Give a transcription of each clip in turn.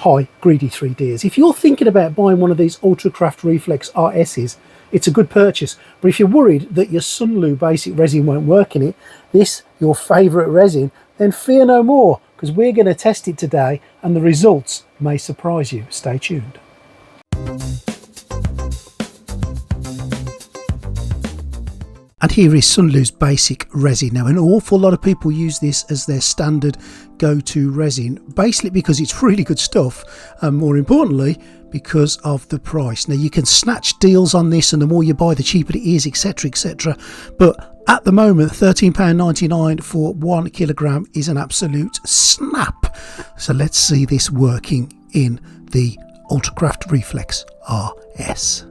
Hi, greedy 3Ders. If you're thinking about buying one of these Ultracraft Reflex RSs, it's a good purchase. But if you're worried that your Sunlu Basic resin won't work in it, this, your favourite resin, then fear no more, because we're going to test it today and the results may surprise you. Stay tuned. And here is Sunlu's Basic resin. Now, an awful lot of people use this as their standard go-to resin, basically because it's really good stuff, and more importantly, because of the price. Now, you can snatch deals on this, and the more you buy, the cheaper it is, etc, etc. But at the moment, £13.99 for 1 kilogram is an absolute snap. So let's see this working in the Ultracraft Reflex RS.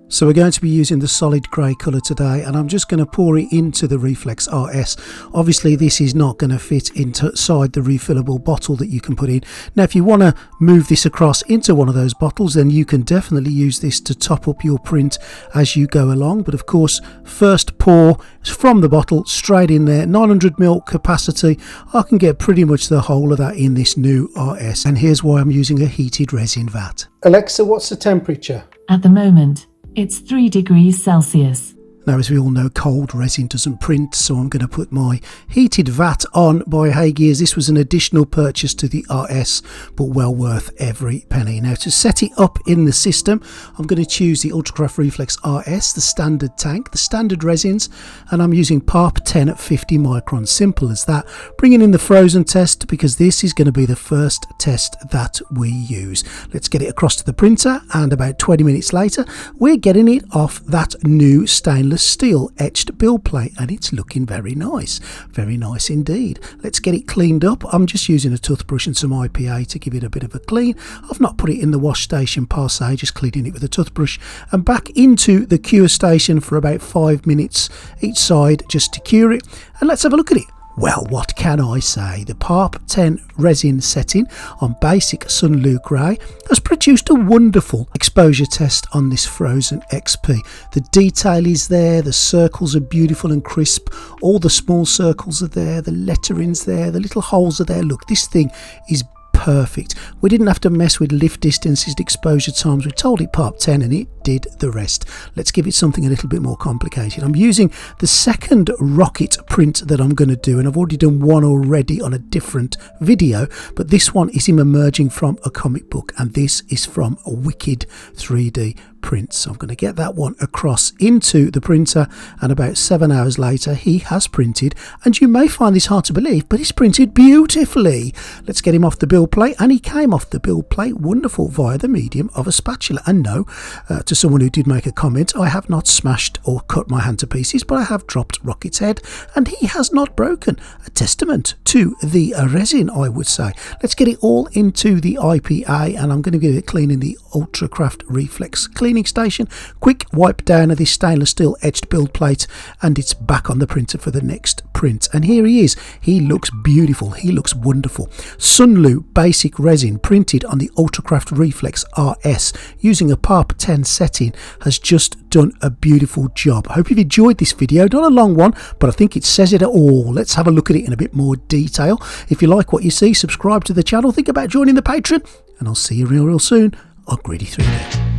So we're going to be using the solid grey colour today, and I'm just going to pour it into the Reflex RS. Obviously this is not going to fit inside the refillable bottle that you can put in. Now if you want to move this across into one of those bottles, then you can definitely use this to top up your print as you go along. But of course, first pour from the bottle straight in there, 900ml capacity. I can get pretty much the whole of that in this new RS, and here's why I'm using a heated resin vat. Alexa, what's the temperature? At the moment, it's 3 degrees Celsius. Now, as we all know, cold resin doesn't print, so I'm going to put my heated vat on by HeyGears. This was an additional purchase to the RS, but well worth every penny. Now, to set it up in the system, I'm going to choose the Ultracraft Reflex RS, the standard tank, the standard resins, and I'm using PARP 10 at 50 microns. Simple as that. Bringing in the frozen test, because this is going to be the first test that we use. Let's get it across to the printer, and about 20 minutes later, we're getting it off that new stainless steel etched build plate, and it's looking very nice indeed. Let's get it cleaned up. I'm just using a toothbrush and some IPA to give it a bit of a clean. I've not put it in the wash station per se, just cleaning it with a toothbrush, and back into the cure station for about 5 minutes each side just to cure it. And let's have a look at it. Well, what can I say? The PARP 10 resin setting on basic Sunlu Grey has produced a wonderful exposure test on this frozen XP. The detail is there, the circles are beautiful and crisp, all the small circles are there, the lettering's there, the little holes are there. Look, this thing is perfect. We didn't have to mess with lift distances, exposure times. We told it PARP 10 and it did the rest. Let's give it something a little bit more complicated. I'm using the second rocket print that I'm going to do, and I've already done one already on a different video, but this one is him emerging from a comic book, and this is from a wicked 3D print. So I'm going to get that one across into the printer, and about 7 hours later he has printed, and you may find this hard to believe, but he's printed beautifully. Let's get him off the build plate, and he came off the build plate wonderful via the medium of a spatula. And no, to someone who did make a comment, I have not smashed or cut my hand to pieces, but I have dropped Rocket's head and he has not broken. A testament to the resin, I would say. Let's get it all into the IPA, and I'm going to give it clean in the Ultracraft Reflex cleaning station. Quick wipe down of this stainless steel etched build plate, and it's back on the printer for the next print. And here he is. He looks beautiful. He looks wonderful. Sunlu Basic resin printed on the Ultracraft Reflex RS using a PARP 10 setting has just done a beautiful job. I hope you've enjoyed this video. Not a long one, but I think it says it all. Let's have a look at it in a bit more detail. If you like what you see, subscribe to the channel. Think about joining the Patreon, and I'll see you real soon on Greedy 3D.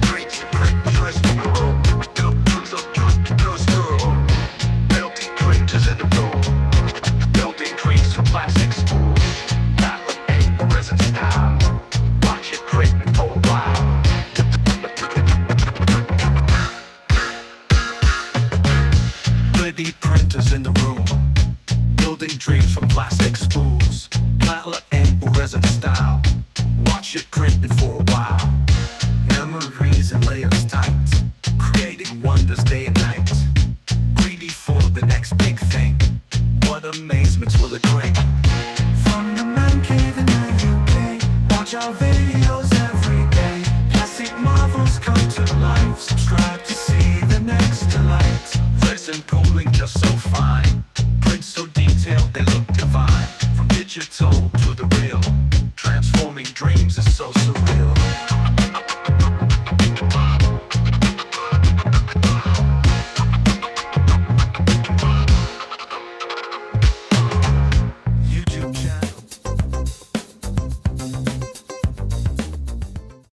Printers in the room, building dreams from plastic spools, metal and resin style. Watch it printing for a while. Memories and layers tight, creating wonders day and night. Greedy for the next big thing. What amazements will it bring? From the man cave in the UK, watch our videos every day. Classic marvels come to life. Subscribe to see the next delight. Resin pooling just so fine, prints so detailed they look divine. From digital to the real, transforming dreams is so surreal.